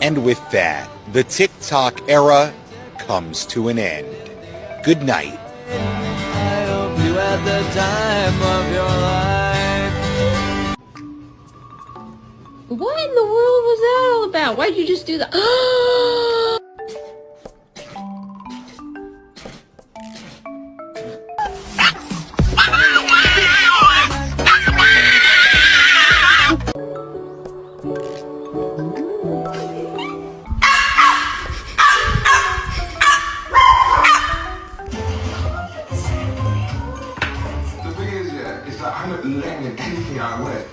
And with that, the TikTok era comes to an end. Good night. I hope you had the time of your life. What in the world was that all about? Why'd you just do that? The thing is, yeah, it's like I'm not letting anything out of the way.